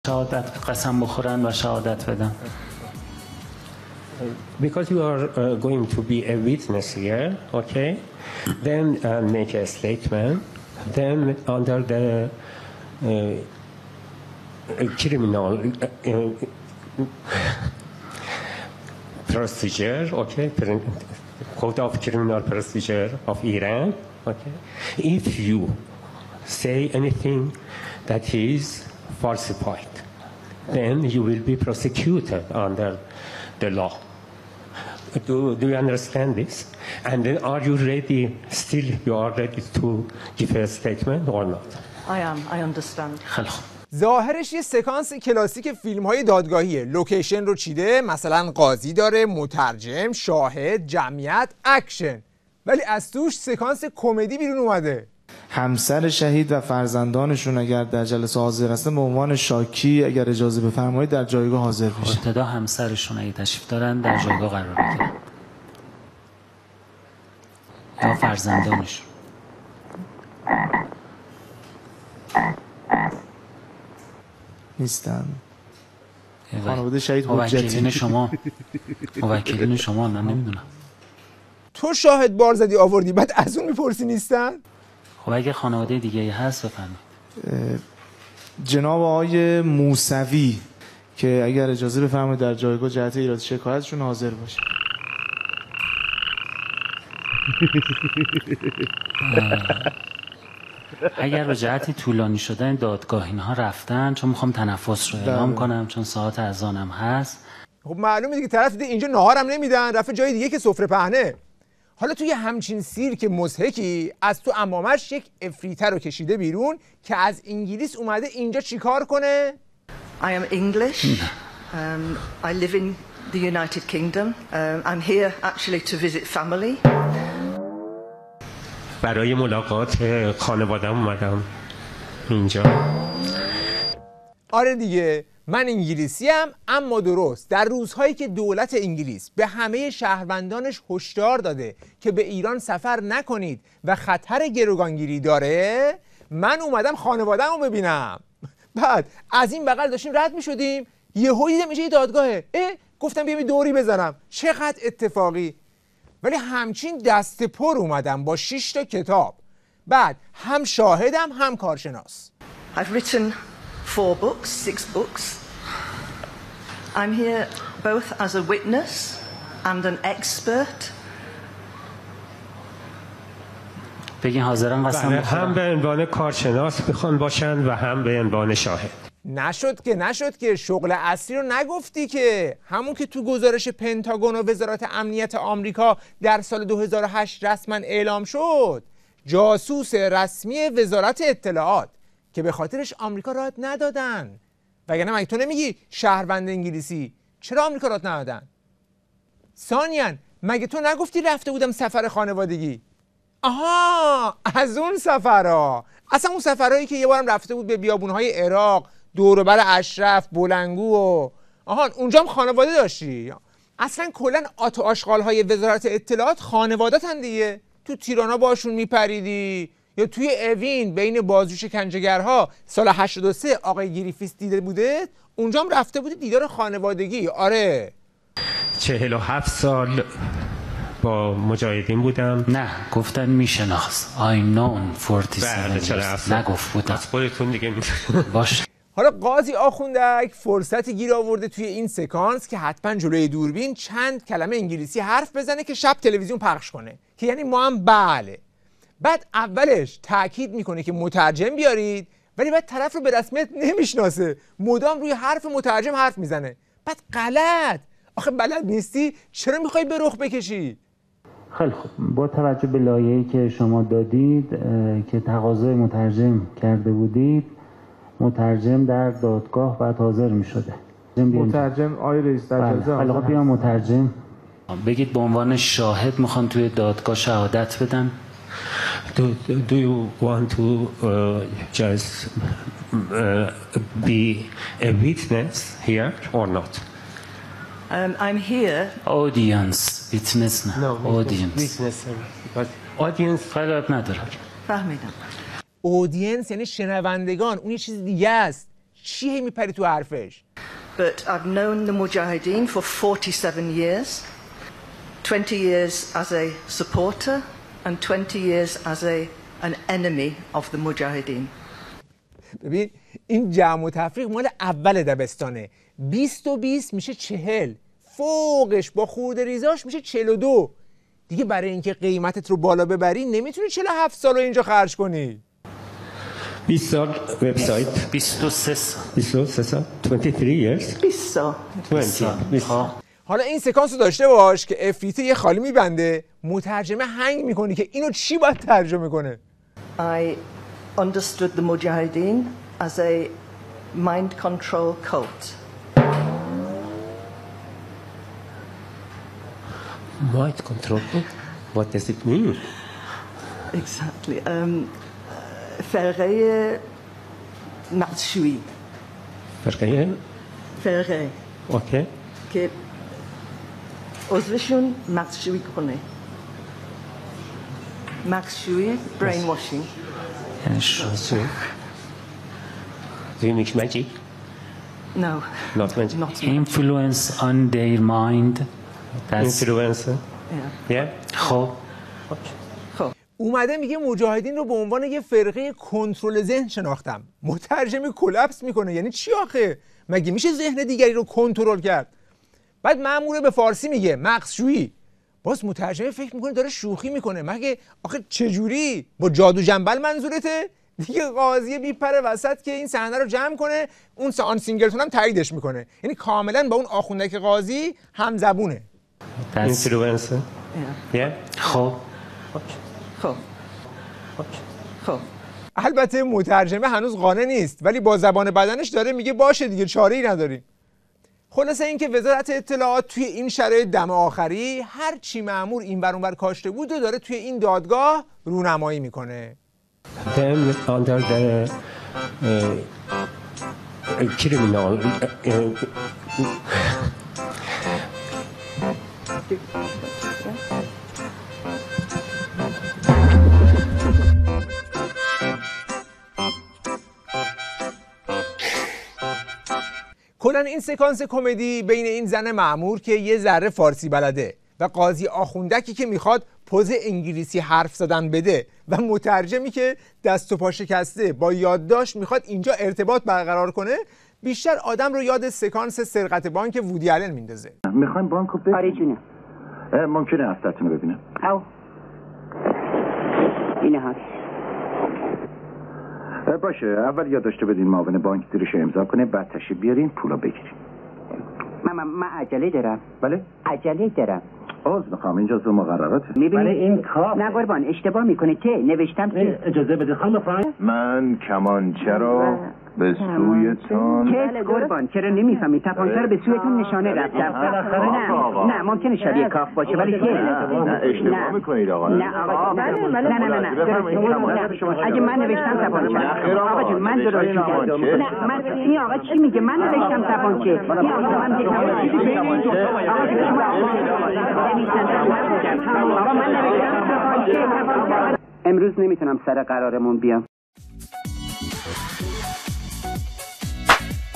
شهادت قسم بخورن و شهادت بدن. Because you are going to be a witness here, okay? Then make a statement. Then under the criminal procedure, okay? Code of criminal procedure of Iran, okay? If you say anything that is falsified, then you will be prosecuted under the law. Do you understand this? And then are you ready, still you are ready to give a statement or not? I am, I understand. خیلی خوب. ظاهرش یه سکانس کلاسیک فیلم‌های دادگاهیه. لوکیشن رو چیده، مثلا قاضی داره، مترجم، شاهد، جمعیت، اکشن. ولی از توش سکانس کمدی بیرون اومده. همسر شهید و فرزندانشون اگر در جلسه حاضر هستن به عنوان شاکی اگر اجازه بفرمایید در جایگاه حاضر بشن. ابتدا همسرشون اگه تشریف دارن در جایگاه قرار بگیرن یا فرزندانشون. نیستن. خانواده شهید موکلین شما من نمیدونم. تو شاهد بار زدی آوردی بعد از اون میپرسی نیستن؟ خب اگه خانواده دیگه هست بفرمایید. جناب آقای موسوی که اگر اجازه بفرمایید در جایگاه جهت ایراد شکایتشون حاضر باشه. اگر به جهت طولانی شدن دادگاه اینها رفتن، چون میخوام تنفس رو اعلام کنم چون ساعت اذانم هست. خب معلومه دیگه طرف دیده اینجا ناهارم نمیدن، رفته جای دیگه که سفره پهنه. حالا توی همچین سیرک مضحکی از تو عمامش یک افریته رو کشیده بیرون که از انگلیس اومده اینجا چیکار کنه؟ I am English. I live in the United Kingdom. I'm here actually to visit family. برای ملاقات خانواده‌ام اومدم اینجا. آره دیگه، من انگلیسیم، اما درست در روزهایی که دولت انگلیس به همه شهروندانش هشدار داده که به ایران سفر نکنید و خطر گروگانگیری داره، من اومدم خانواده‌مو ببینم. بعد از این بغل داشتیم رد می‌شدیم، یهو دیدم اینجا یه دادگاهه. گفتم بیام دوری بزنم. چقدر اتفاقی. ولی همچین دست پر اومدم با 6 تا کتاب. بعد هم شاهدم هم کارشناس. I've written 4 books, 6 books. I'm here both as a witness and an expert. بگین حاضرم قسم بخورم. هم به عنوان کارشناس میخوان باشن و هم به عنوان شاهد. نشد که شغل اصلی رو نگفتی که همون که تو گزارش پنتاگون و وزارت امنیت آمریکا در سال 2008 رسما اعلام شد، جاسوس رسمی وزارت اطلاعات که به خاطرش آمریکا راحت ندادن. وگرنه مگه تو نمیگی شهروند انگلیسی، چرا آمریکا راحت ندادن؟ ثانیاً مگه تو نگفتی رفته بودم سفر خانوادگی؟ آها، از اون سفرها، اصلا اون سفرهایی که یه بارم رفته بود به بیابونهای عراق، دور و بر اشرف، بلنگو و اونجا هم خانواده داشتی. اصلا کلا آت و آشغالهای وزارت اطلاعات خانوادتن دیگه. تو تیرانا باشون میپریدی، یا توی اوین بین بازجو شکنجهگرها سال 83 آقای گریفیس دیده بوده، اونجا هم رفته بودی دیدار خانوادگی. آره 47 سال با مجاهدین بودم. نه گفتن میشناس. I know 47 years. نگفت بودم. از خودتون دیگه باشه. حالا قاضی آخوندک فرصتی گیر آورده توی این سکانس که حتما جلوی دوربین چند کلمه انگلیسی حرف بزنه که شب تلویزیون پخش کنه، که یعنی ما هم بله. بعد اولش تاکید میکنه که مترجم بیارید، ولی بعد طرف رو به رسمیت نمیشناسه، مدام روی حرف مترجم حرف میزنه. بعد غلط. آخه بلد نیستی چرا میخوای به رخ بکشی؟ خیلی خوب. با توجه به لایحه‌ای که شما دادید که تقاضای مترجم کرده بودید، مترجم در دادگاه بعد حاضر میشده. مترجم آقای رئیس در جلسه حالا بیا مترجم بگید به عنوان شاهد میخوان توی دادگاه شهادت بدن. Do you want to just be a witness here or not? I'm here. Audience. Witness نه. Audience. Witness. But audience خیلیت نداره. فهمیدم. اودینس یعنی شنوندگان، اون یه چیز دیگه است. چی هی میپری تو حرفش؟ But I've known the Mujahideen for 47 years, 20 years as a supporter and 20 years as an enemy of the Mujahideen. ببین این جمع و تفریق مال اول دبستانه. 20 و 20 میشه 40. فوقش با خورده ریزاش میشه 42. دیگه برای اینکه قیمتت رو بالا ببری نمیتونی 47 سال رو اینجا خرج کنی. 20 سال وبسایت 23 سال 23 سال 23 years 20 سال. 20 حالا این سکانس رو داشته باش که افریته یه خالی میبنده، مترجمه هنگ میکنه که اینو چی باید ترجمه کنه. I understood the Mujahideen as a mind control cult. Mind control. What does it mean? Exactly. فرقه مقصوی. فرقه Okay. که عضوشون مقصوی کنه. مقصوی brain washing. Do you mix magic? No. Not magic. Not influence on their mind. Influencer. Yeah. خب خب. اومده میگه مجاهدین رو به عنوان یه فرقه کنترل ذهن شناختم. مترجم کلپس میکنه. یعنی چی آخه؟ مگه میشه ذهن دیگری رو کنترل کرد؟ بعد مأموره به فارسی میگه مغزشویی. باز مترجم فکر میکنه داره شوخی میکنه. مگه آخه چجوری؟ با جادو جنبل منظورته؟ دیگه قاضی بیپره وسط که این صحنه رو جمع کنه. اون آن سینگلتون هم تاییدش میکنه. یعنی کاملا با اون آخوندک قاضی همزبونه. Influencer. Yeah. خب خب. خب. البته مترجمه هنوز قانع نیست ولی با زبان بدنش داره میگه باشه دیگه چاره‌ای نداریم. خلاصه اینکه وزارت اطلاعات توی این شرایط دم آخری هر چی مأمور این ور اون ور کاشته بود و داره توی این دادگاه رونمایی میکنه. Then under the criminal کلاً این سکانس کمدی بین این زن مأمور که یه ذره فارسی بلده و قاضی آخوندکی که میخواد پوز انگلیسی حرف زدن بده و مترجمی که دست و پا شکسته با یادداشت میخواد اینجا ارتباط برقرار کنه بیشتر آدم رو یاد سکانس سرقت بانک وودی آلن میندازه. میخوایم بانکو ببینیم؟ آره جونه. ممکنه افتتون رو ببینم؟ او اینه ها. باشه اول یادداشت بدین معاون بانک زیرش امضا کنه بعد تشریف بیارین پولا بگیریم. من عجله دارم. بله؟ عجله دارم. عذر میخوام اینجا زو مقرراته. میبینی این کار نه قربان اشتباه میکنه ته نوشتم که اجازه بده خانم بفرمایید. من کمانچه رو به سویتون که قربان چرا نمیفهمی تپانچه رو به سویتون نشانه رفتم. نه ممکنه شبیه کاف باشه ولی نه اشتباه میکنید آقا. نه آقا نه اگه من نوشتم تپانچه آقا جون من درست میگم. نه من این آقا چی میگه من نوشتم تپانچه این آقا من چیزی بین این دو آقا آقا من نوشتم تپانچه امروز نمیتونم سر قرارمون بیام.